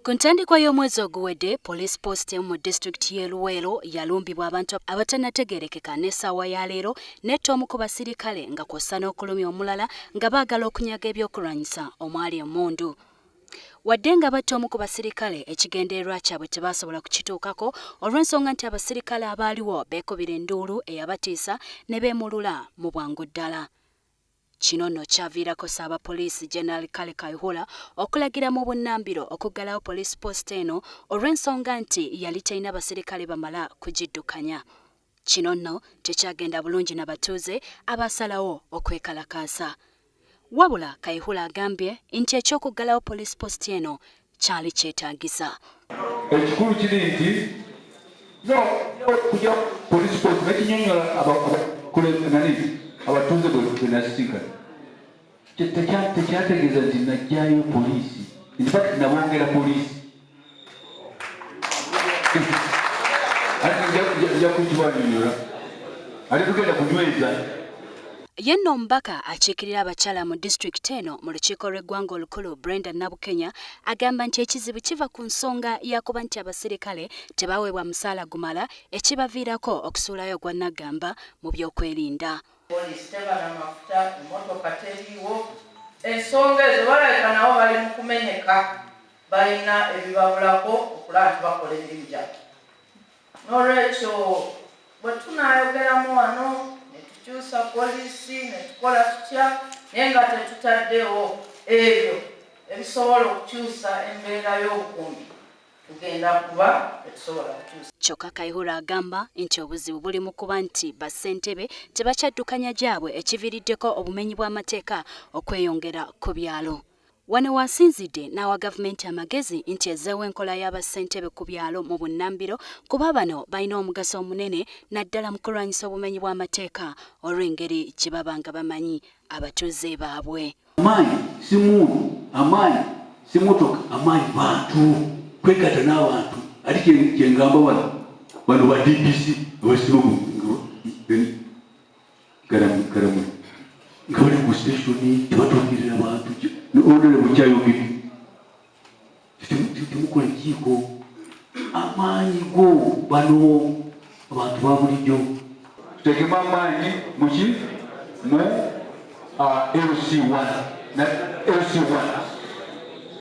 Ku ntandikwa y'omwezi oguwedde, poliisi post mu disitulikiti y'e Luwero yalumbibwa abantu abatannategeerekeka n'essaawa ya leero netta omu ku basirikale nga kw'ossa n'okulumya omulala nga baagala okunyaga ebyokulwanyisa omwali emmundu. Wadde nga batta omu ku basirikale, ekigendererwa kyabwe tebaasobola kukituukako olw'ensonga nti abasirikale abaaliwo beekubira enduulu eyabatiisa ne beemulula mu bwangu ddala. Kino nno kyaviirako Ssaabapoliisi Gen Kale Kaihura okulagira mu bunnambiro okuggalawo poliisi post eno olw'ensonga nti yali talina basirikale bamala kugiddukanya. Kino nno tekyagenda bulungi n'abatuuze abasalawo okwekalakaasa. Wabula Kayihura agambye nti eky'okuggalawo poliisi post eno kyali kyetaagisa. Ekikulu kiri nti kujja poliisi post nekinyonyola abatuuze bwe nasisinkana tekyategeeza nti najjayo poliisi, infact nabongera poliisi ati nja kukibanyonyola ate tugenda kunyweza. Yenno omubaka akiikirira abakyala mu disitulikiti eno mu lukiiko lw'eggwanga olukulu Brenda Nabukenya agamba nti ekizibu kiva ku nsonga yakuba nti abasirikale tebaweebwa musaala gumala ekibaviirako okusuulayo gwa naggamba mu by'okwerinda. Poliisi tebana mafuta, emmotoka teriiwo, ensonga ezo balabika nabo bali mu kumenyeka, balina ebibabulako okulaba nti bakola emirimu gyabwe. N'olwekyo bwe tunaayogeramu wano ne tukyusa poliisi ne tukola tutya naye nga tetutaddewo ebyo ebisobola okukyusa embeera y'obukumbi, tugenda kuba tetusobola kukyusa. Kyokka Kayihura agamba nti obuzibu buli mu kuba nti bassentebe tebakyaddukanya gyabwe ekiviiriddeko obumenyi bw'amateeka okweyongera ku byalo. Wano wasinzidde n'awa gavumenti amagezi nti ezzeewo enkola y'abassentebe ku byalo mu bunnambiro kuba bano balina omugaso omunene naddala mu kulwanyisa obumenyi bw'amateeka olw'engeri gye baba nga bamanyi abatuuze baabwe. Amaanyi si muntu, amaanyi si motoka, amaanyi bantu, kwegatta n'abantu. Ati kyengamba wano ba DPC abasimu garamu nga bali ku siteshoni tebatuukirira abantu n'olwele bukyayogedde temukola ekiiko amaanyi go bano abantu ba bulijjo tutegemu amaanyi muki mu LC1